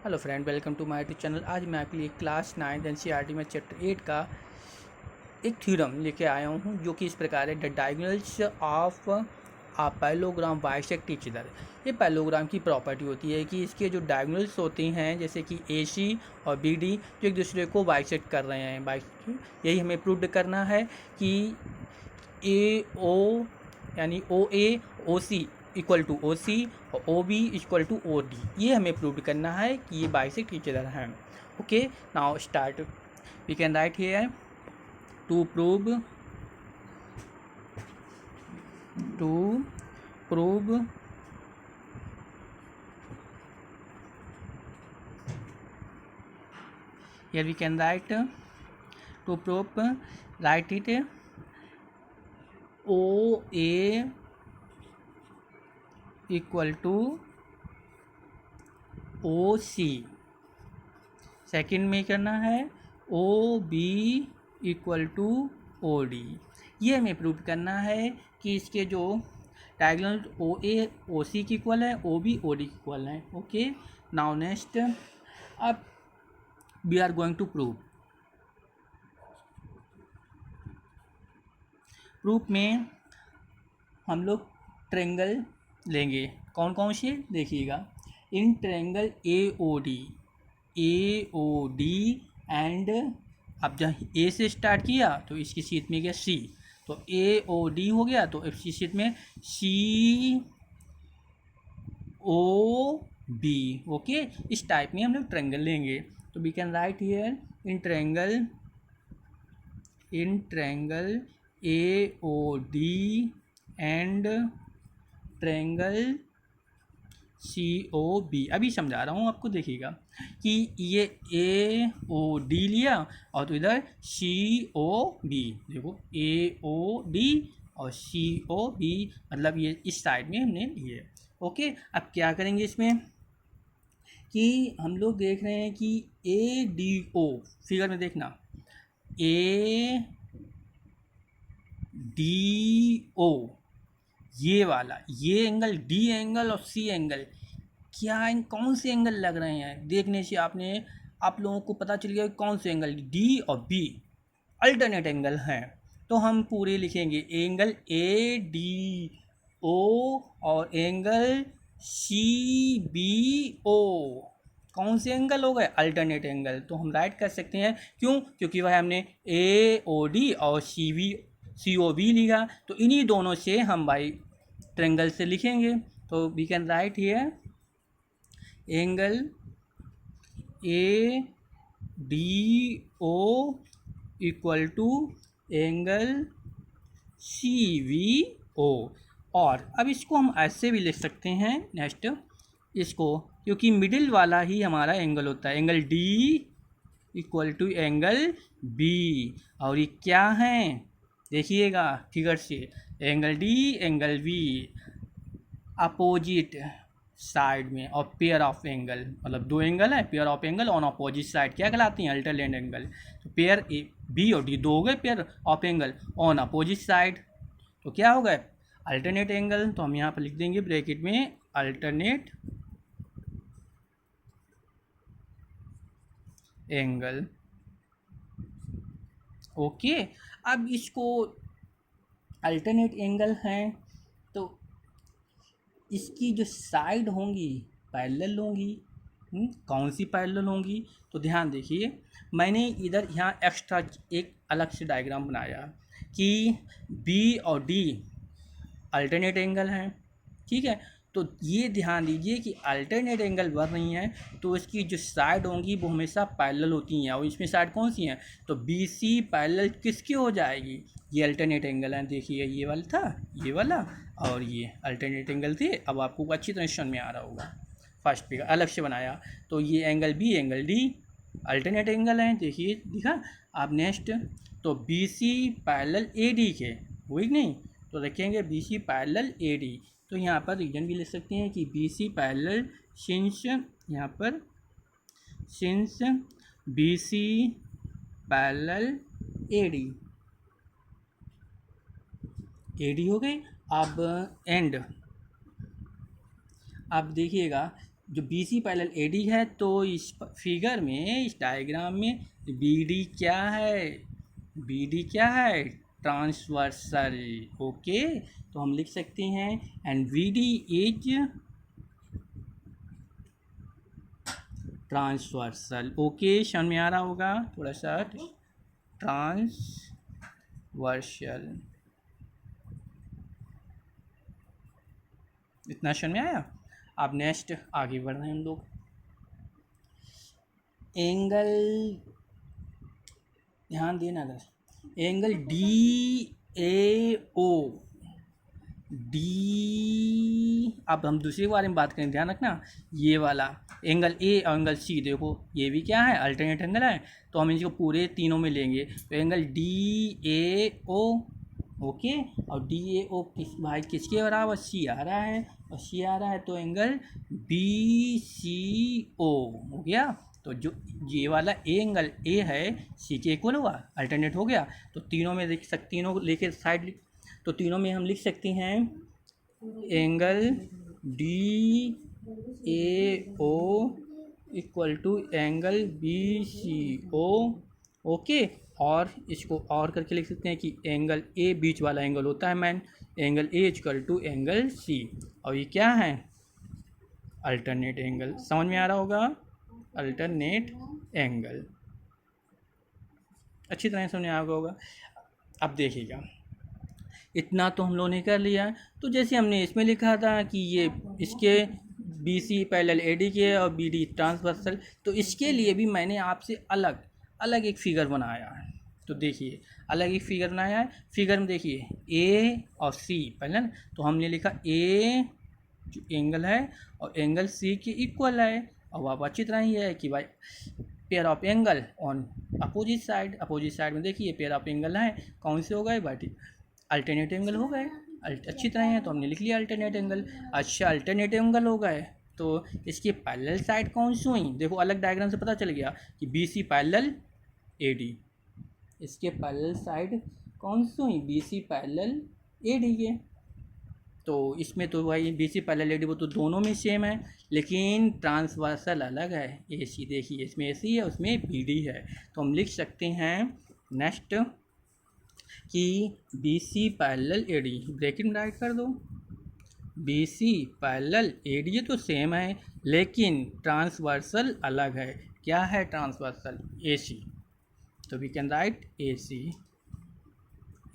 Hello friend, welcome to my YouTube channel. आज मैं आपके लिए क्लास 9 एनसीईआरटी में चैप्टर 8 का एक थ्योरम लेके आया हूँ जो कि इस प्रकार है। The diagonals of a parallelogram bisect each other. ये पैरेललोग्राम की प्रॉपर्टी होती है कि इसके जो डायगोनल्स होते हैं जैसे कि AC और BD जो एक दूसरे को बाइसेक्ट कर रहे हैं। यही हमें प्रूव करना है कि AO यानी OA OC equal to OC और OB इक्वल टू OD, ये हमें प्रूव करना है कि ये बाइसेक्ट ईच अदर हैं। Okay, now start. We can write here to prove here we can write to prove write it OA equal to OC। Second में करना है OB इक्वल टू OD। ये हमें प्रूव करना है कि इसके जो डायगोनल OA OC की इक्वल है, OB OD की इक्वल है। ओके, नाउ नेक्स्ट अब we are going to proof में हम लोग ट्रायंगल लेंगे। कौन कौन से देखिएगा। इन ट्रायंगल AOD एंड अब जब A से स्टार्ट किया तो इसकी सीट में गया C, तो AOD हो गया, तो इसकी सीट में COB। ओके, इस टाइप में हम लोग ट्रायंगल लेंगे। तो we can write here in triangle AOD and triangle COB। अभी समझा रहा हूँ आपको, देखिएगा कि ये AOD लिया और तो इधर COB, देखो AOD और COB, मतलब ये इस साइड में हमने लिए। ओके, अब क्या करेंगे इसमें कि हम लोग देख रहे हैं कि ADO फिगर में देखना, ADO ये वाला, ये एंगल D एंगल और C एंगल, क्या कौन से एंगल लग रहे हैं देखने से आप लोगों को पता चल गया कौन से एंगल D और B अल्टरनेट एंगल हैं। तो हम पूरे लिखेंगे एंगल ADO और एंगल CBO कौन से एंगल हो गए, अल्टरनेट एंगल। तो हम राइट कर सकते हैं, क्यों, क्योंकि वह हमने AOD और COB लिखा, तो इन्हीं दोनों से हम भाई ट्रायंगल से लिखेंगे। तो we can write here angle ADO equal to angle CBO। और अब इसको हम ऐसे भी लिख सकते हैं नेक्स्ट इसको, क्योंकि मिडिल वाला ही हमारा एंगल होता है, angle D equal to angle B। और ये क्या है देखिएगा फिगर से, angle D angle B opposite side में, और पेयर ऑफ एंगल, मतलब दो एंगल है, pair of angle on opposite side क्या कहलाती हैं, अल्टरनेट एंगल। तो पेयर B और D दो हो गए pair of angle on opposite side, तो क्या हो गए अल्टरनेट एंगल। तो हम यहाँ पर लिख देंगे ब्रैकेट में अल्टरनेट एंगल। ओके, अब इसको अल्टरनेट एंगल हैं तो इसकी जो साइड होंगी पैरेलल होंगी। कौन सी पैरेलल होंगी, तो ध्यान देखिए, मैंने इधर यहाँ एक्स्ट्रा एक अलग से डायग्राम बनाया कि B और D अल्टरनेट एंगल हैं, ठीक है। तो ये ध्यान दीजिए कि अल्टरनेट एंगल बन रही हैं तो इसकी जो साइड होंगी वो हमेशा पैरेलल होती हैं, और इसमें साइड कौन सी हैं, तो BC पैरेलल किसकी हो जाएगी, ये अल्टरनेट एंगल है। देखिए ये वाला था, ये वाला, और ये अल्टरनेट एंगल थे। अब आपको अच्छी तरह समझ में आ रहा होगा, फर्स्ट फिगर अलग से बनाया। तो ये angle B angle D alternate angle हैं, देखिए दिखा। अब नेक्स्ट तो BC पैरेलल AD के हुई नहीं, तो रखेंगे BC पैरेलल AD। तो यहाँ पर रीजन भी लिख सकते हैं कि BC पैरेलल सिंस, यहाँ पर सिंस BC पैरेलल AD हो गई। अब एंड, अब देखिएगा जो B C parallel A D है, तो इस फिगर में, इस डायग्राम में बी डी क्या है, बी डी क्या है, ट्रांसवर्सल। ओके, तो हम लिख सकते हैं and V D is transversal. Okay, समझ में आ रहा होगा थोड़ा सा, ट्रांसवर्सल, इतना समझ में आया। अब नेक्स्ट आगे बढ़ रहे हैं हम लोग। एंगल, ध्यान देना दस, angle D A O, D, अब हम दूसरे के बारे में बात करें, ध्यान रखना, ये वाला एंगल ए और एंगल सी, देखो ये भी क्या है, अल्टरनेट एंगल है, तो हम इसको पूरे तीनों में लेंगे, तो angle D A O, okay, और डी ए ओ भाई किसके बराबर, सी आ रहा है, और सी आ रहा है तो एंगल बी सी ओ हो गया। तो जो ये वाला एंगल ए है सी के इक्वल हुआ, अल्टरनेट हो गया, तो तीनों में लिख सकते, तीनों लेके साइड, तो तीनों में हम लिख सकते हैं angle D A O equal to angle B C O. Okay, और इसको और करके लिख सकते हैं कि एंगल ए बीच वाला एंगल होता है man, angle A equal to angle C, और ये क्या है, अल्टरनेट एंगल। समझ में आ रहा होगा, अल्टरनेट एंगल अच्छी तरह समझ में आ गया होगा। अब देखिएगा, इतना तो हम लोगों ने कर लिया, तो जैसे हमने इसमें लिखा था कि ये इसके B C parallel A D के और बी डी ट्रांसवर्सल, तो इसके लिए भी मैंने आपसे अलग अलग एक फिगर बनाया है। तो देखिए, अलग एक फिगर बनाया है, फिगर में देखिए ए और सी पैरेलल, तो हमने लिखा ए जो एंगल है और एंगल सी के इक्वल है, और अब अच्छी तरह ही है कि भाई pair of angle on opposite side, opposite side में देखिए पेयर ऑफ एंगल है, कौन से हो गए भाई, अल्टरनेट एंगल हो गए, अच्छी तरह है, तो हमने लिख लिया अल्टरनेट एंगल। अच्छा, अल्टरनेट एंगल हो गए, तो इसकी पैरेलल साइड कौन सी हुई, देखो अलग डायग्राम से पता चल गया कि B C parallel A D, इसके पैरेलल साइड कौन सी हुई, B C parallel A D के, तो इसमें तो भाई B C parallel A D वो तो दोनों में सेम है, लेकिन ट्रांसवर्सल अलग है, ए सी देखिए इसमें ए सी है उसमें बी डी है, तो हम लिख सकते हैं नेक्स्ट कि B C parallel A D, bracket में राइट कर दो, B C parallel A D तो सेम है, लेकिन ट्रांसवर्सल अलग है, क्या है ट्रांसवर्सल, ए सी, तो we can write A C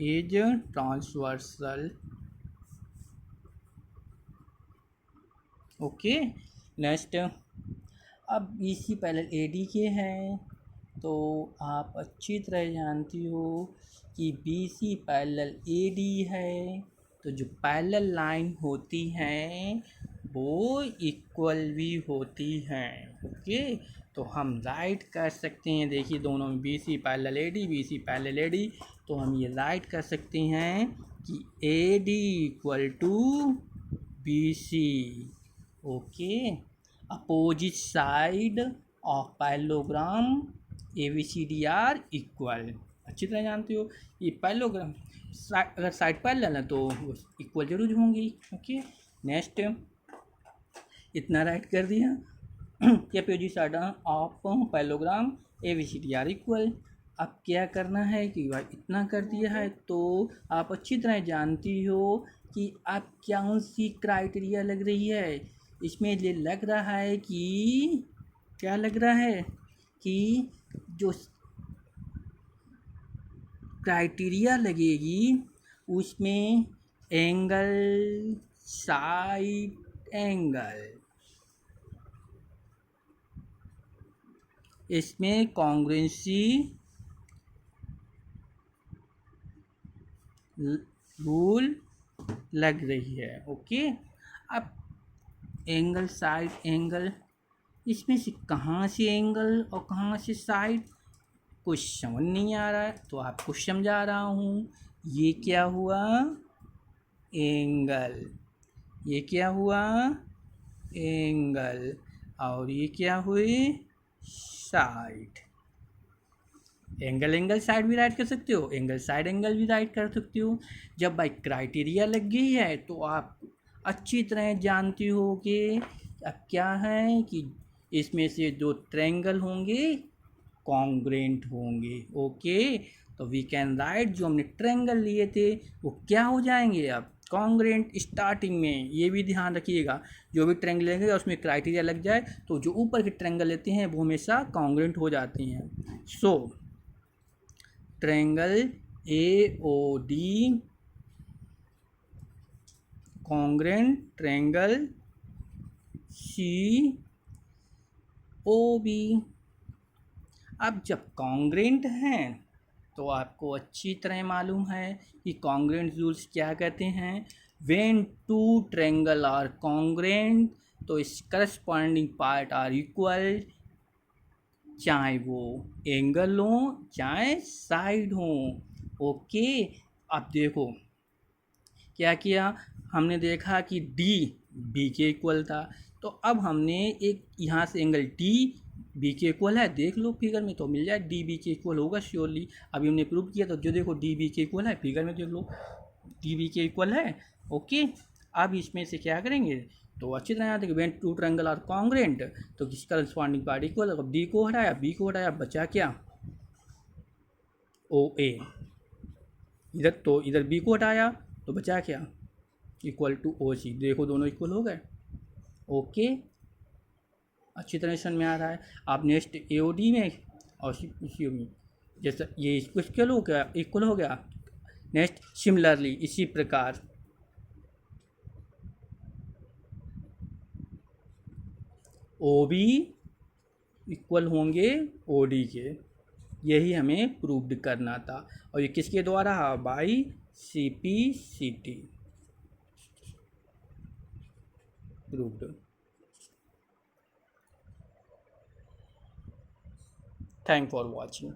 is transversal. Okay, next, अब B C parallel A D के हैं, तो आप अच्छी तरह जानती हो कि B C parallel A D है, तो जो पैरेलल लाइन होती हैं वो इक्वल भी होती हैं। ओके, तो हम राइट कर सकते हैं, देखिए दोनों में B C parallel A D, B C parallel A D, तो हम ये राइट कर सकते हैं कि A D equal to B C. Okay, opposite side of parallelogram A B C D are equal, अच्छी तरह जानते हो ये पैरेललोग्राम, अगर साइड पैरेलल है तो इक्वल जरूर होंगी। ओके, नेक्स्ट, इतना राइट कर दिया कि opposite side of parallelogram A B C D are equal. अब क्या करना है कि भाई इतना कर दिया है, तो आप अच्छी तरह जानती हो कि आप कौन सी क्राइटेरिया लग रही है इसमें, ये लग रहा है कि क्या लग रहा है कि जो क्राइटेरिया लगेगी उसमें एंगल, साइड एंगल, इसमें कॉन्ग्रुएंसी रूल लग रही है। ओके, अब एंगल, साइड एंगल, इसमें से कहाँ से एंगल और कहाँ से साइड कुछ समझ नहीं आ रहा है, तो आपको समझा रहा हूँ। ये क्या हुआ, एंगल, ये क्या हुआ, एंगल, और ये क्या हुई, साइड। एंगल एंगल साइड भी राइट कर सकते हो, एंगल साइड एंगल भी राइट कर सकते हो। जब भाई क्राइटेरिया लग गई है तो आप अच्छी तरह जानती हो कि अब क्या है कि इसमें से जो ट्रायंगल होंगे कॉन्ग्रेंट होंगे। ओके, तो वी कैन राइट जो हमने ट्रायंगल लिए थे वो क्या हो जाएंगे अब कॉन्ग्रेंट। स्टार्टिंग में ये भी ध्यान रखिएगा, जो भी ट्रायंगल लेंगे उसमें क्राइटेरिया लग जाए तो जो ऊपर के ट्रायंगल लेते हैं वो हमेशा कॉन्ग्रेंट हो जाती हैं। So triangle A O D congruent, triangle C O B. अब जब कॉन्ग्रेंट हैं तो आपको अच्छी तरह मालूम है कि कॉन्ग्रेंट रूल्स क्या कहते हैं। When two triangle are congruent तो इस करस्पॉन्डिंग पार्ट आर इक्वल, चाहे वो एंगल हो चाहे साइड हो। ओके, अब देखो क्या किया, हमने देखा कि डी बी के इक्वल था, तो अब हमने एक यहाँ से एंगल डी बी के इक्वल है, देख लो फिगर में तो मिल जाए डी बी के इक्वल होगा श्योरली। अभी हमने प्रूव किया तो जो देखो डी बी के इक्वल है, फिगर में देख लो डी बी के इक्वल है। ओके, अब इसमें से क्या करेंगे तो अच्छी तरह याद है कि when two triangle are congruent तो किस करस्पॉन्डिंग पार्ट इक्वल, अब डी को हटाया बी को हटाया बचा क्या ओ ए, इधर तो इधर बी को हटाया तो बचा क्या इक्वल टू ओ सी, देखो दोनों इक्वल हो गए। ओके, अच्छी तरह समझ में आ रहा है। आप नेक्स्ट ए ओ डी में और सी में जैसा ये इक्वल हो गया, इक्वल हो गया। नेक्स्ट सिमिलरली इसी प्रकार ओ बी इक्वल होंगे ओ डी के, यही हमें प्रूव्ड करना था। और ये किसके द्वारा, by C P C T proved. Thank for watching.